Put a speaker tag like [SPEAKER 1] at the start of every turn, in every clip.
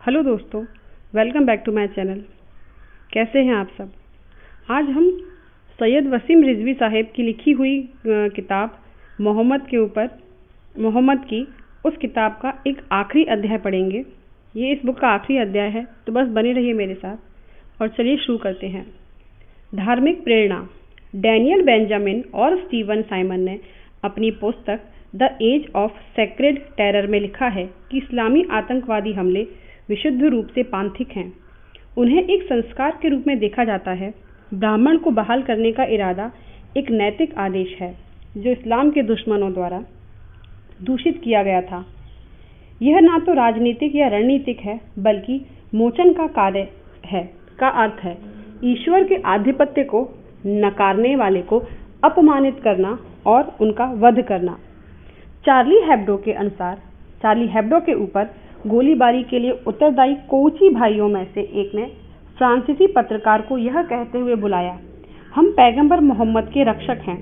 [SPEAKER 1] Hello दोस्तों, welcome back to my channel. कैसे हैं आप सब। आज हम सैयद वसीम रिजवी साहब की लिखी हुई किताब मोहम्मद की उस किताब का एक आखिरी अध्याय पढ़ेंगे। ये इस बुक का आखिरी अध्याय है, तो बस बने रहिए मेरे साथ और चलिए शुरू करते हैं। धार्मिक प्रेरणा। डैनियल बेंजामिन और स्टीवन साइमन ने अपनी पुस्तक the age of sacred terror में लिखा है कि इस्लामी आतंकवादी हमले विशुद्ध रूप से पांथिक हैं। उन्हें एक संस्कार के रूप में देखा जाता है। ब्राह्मण को बहाल करने का इरादा एक नैतिक आदेश है जो इस्लाम के दुश्मनों द्वारा दूषित किया गया था। यह ना तो राजनीतिक या रणनीतिक है, बल्कि मोचन का कार्य है का अर्थ है ईश्वर के आधिपत्य को नकारने वाले को अपमानित करना और उनका वध करना। चार्ली हेब्डो के अनुसार चार्ली हेब्डो के ऊपर गोलीबारी के लिए उत्तरदायी कोची भाइयों में से एक ने फ्रांसीसी पत्रकार को यह कहते हुए बुलाया, हम पैगंबर मोहम्मद के रक्षक हैं।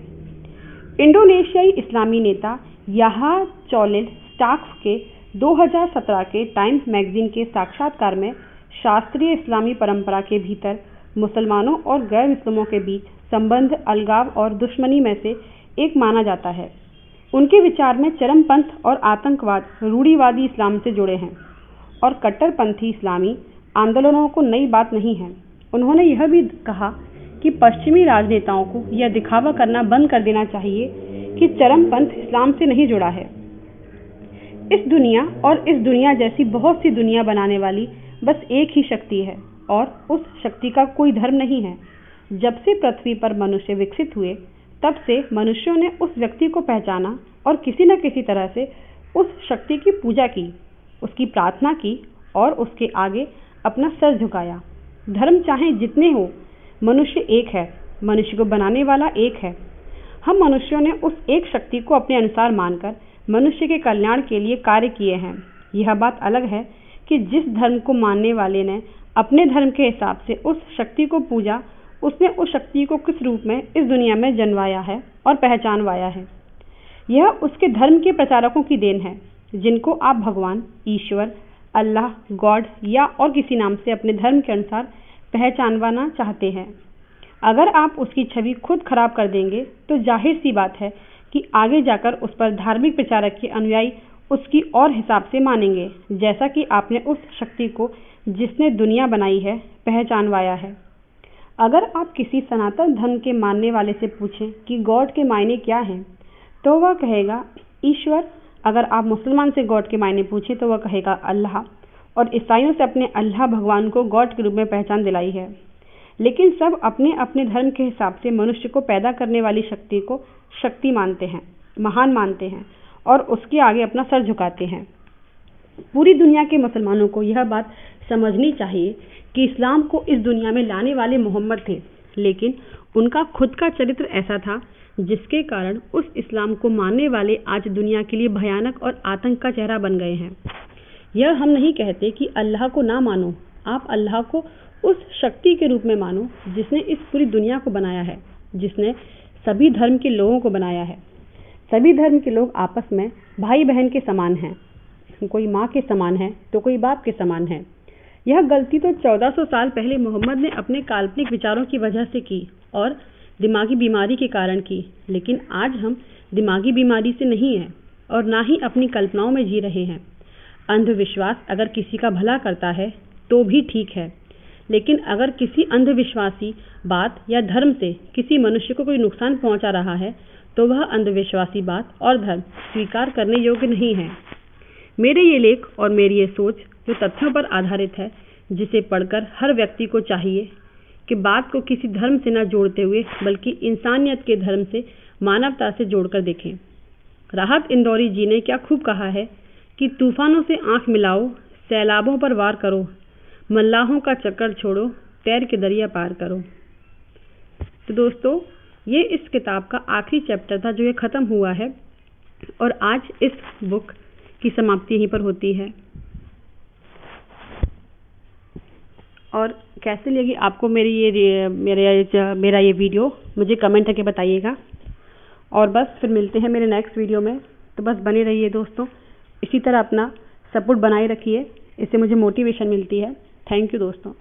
[SPEAKER 1] इंडोनेशियाई इस्लामी नेता याहा चौलिल स्टार्क्स के 2017 के टाइम्स मैगजीन के साक्षात्कार में शास्त्रीय इस्लामी परंपरा के भीतर मुसलमानों और गैर मुस्लिमों के बीच संबंध अलगाव और दुश्मनी में से एक माना जाता है। उनके विचार में चरमपंथ और आतंकवाद रूढ़िवादी इस्लाम से जुड़े हैं और कट्टरपंथी इस्लामी आंदोलनों को नई बात नहीं है। उन्होंने यह भी कहा कि पश्चिमी राजनेताओं को यह दिखावा करना बंद कर देना चाहिए कि चरमपंथ इस्लाम से नहीं जुड़ा है। इस दुनिया जैसी बहुत सी दुनिया बनाने वाली बस एक ही शक्ति है और उस शक्ति का कोई धर्म नहीं है। जब से पृथ्वी पर मनुष्य विकसित हुए तब से मनुष्यों ने उस व्यक्ति को पहचाना और किसी न किसी तरह से उस शक्ति की पूजा की, उसकी प्रार्थना की और उसके आगे अपना सर झुकाया। धर्म चाहे जितने हो, मनुष्य एक है, मनुष्य को बनाने वाला एक है। हम मनुष्यों ने उस एक शक्ति को अपने अनुसार मानकर मनुष्य के कल्याण के लिए कार्य किए हैं। यह बात अलग है कि जिस धर्म को मानने वाले ने अपने धर्म के हिसाब से उस शक्ति को पूजा, उसने उस शक्ति को किस रूप में इस दुनिया में जन्माया है और पहचानवाया है। यह उसके धर्म के प्रचारकों की देन है, जिनको आप भगवान, ईश्वर, अल्लाह, गॉड या और किसी नाम से अपने धर्म के अनुसार पहचानवाना चाहते हैं। अगर आप उसकी छवि खुद खराब कर देंगे तो जाहिर सी बात है कि आगे जाकर उस पर धार्मिक प्रचारक के अनुयायी उसकी और हिसाब से मानेंगे, जैसा कि आपने उस शक्ति को जिसने दुनिया बनाई है पहचानवाया है। अगर आप किसी सनातन धर्म के मानने वाले से पूछें कि गॉड के मायने क्या हैं, तो वह कहेगा ईश्वर। अगर आप मुसलमान से गॉड के मायने पूछें तो वह कहेगा अल्लाह। और ईसाइयों से अपने अल्लाह भगवान को गॉड के रूप में पहचान दिलाई है। लेकिन सब अपने अपने धर्म के हिसाब से मनुष्य को पैदा करने वाली शक्ति को शक्ति मानते हैं, महान मानते हैं और उसके आगे अपना सर झुकाते हैं। पूरी दुनिया के मुसलमानों को यह बात समझनी चाहिए कि इस्लाम को इस दुनिया में लाने वाले मोहम्मद थे, लेकिन उनका खुद का चरित्र ऐसा था जिसके कारण उस इस्लाम को मानने वाले आज दुनिया के लिए भयानक और आतंक का चेहरा बन गए हैं। यह हम नहीं कहते कि अल्लाह को ना मानो, आप अल्लाह को उस शक्ति के रूप में मानो जिसने इस पूरी दुनिया को बनाया है, जिसने सभी धर्म के लोगों को बनाया है। सभी धर्म के लोग आपस में भाई बहन के समान हैं। कोई माँ के समान है तो कोई बाप के समान है। यह गलती तो 1400 साल पहले मोहम्मद ने अपने काल्पनिक विचारों की वजह से की और दिमागी बीमारी के कारण की, लेकिन आज हम दिमागी बीमारी से नहीं हैं और ना ही अपनी कल्पनाओं में जी रहे हैं। अंधविश्वास अगर किसी का भला करता है तो भी ठीक है, लेकिन अगर किसी अंधविश्वासी बात या धर्म से किसी मनुष्य को कोई नुकसान पहुंचा रहा है तो वह अंधविश्वासी बात और धर्म स्वीकार करने योग्य नहीं है। मेरे ये लेख और मेरी ये सोच जो तथ्यों पर आधारित है, जिसे पढ़कर हर व्यक्ति को चाहिए कि बात को किसी धर्म से न जोड़ते हुए बल्कि इंसानियत के धर्म से, मानवता से जोड़कर देखें। राहत इंदौरी जी ने क्या खूब कहा है कि तूफानों से आंख मिलाओ, सैलाबों पर वार करो, मल्लाहों का चक्कर छोड़ो, तैर के दरिया पार करो। तो दोस्तों, ये इस किताब का आखिरी चैप्टर था जो ये ख़त्म हुआ है और आज इस बुक की समाप्ति यहीं पर होती है। और कैसे लगी आपको मेरा ये वीडियो, मुझे कमेंट करके बताइएगा। और बस फिर मिलते हैं मेरे नेक्स्ट वीडियो में। तो बस बने रहिए दोस्तों, इसी तरह अपना सपोर्ट बनाए रखिए। इससे मुझे मोटिवेशन मिलती है। थैंक यू दोस्तों।